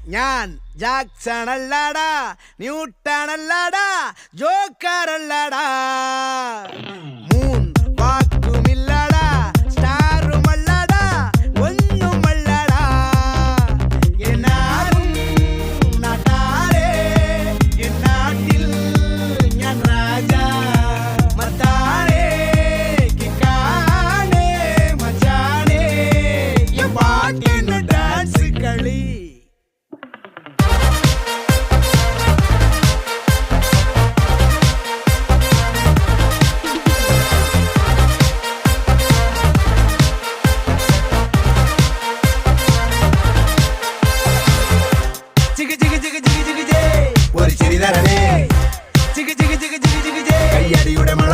ഞാൻ Jackson അല്ലാടാ, newton അല്ലാടാ, Joker അല്ലാടാ. മൂന്ന് വാക്കുമില്ലാടാ, സ്റ്റാറുമല്ലാടാ, ഒന്നുമല്ലാടാ. എന്നാലും നാട്ടാരേ, എന്നാട്ടിൽ ഞാൻ രാജാ. മത്താരേ കിക്കാനേ മച്ചാനേ, ഈ പാട്ടിന് ഡാൻസ് കളി. ഒരു ചിരി തരണേ, കയ്യടിയുടെ മണം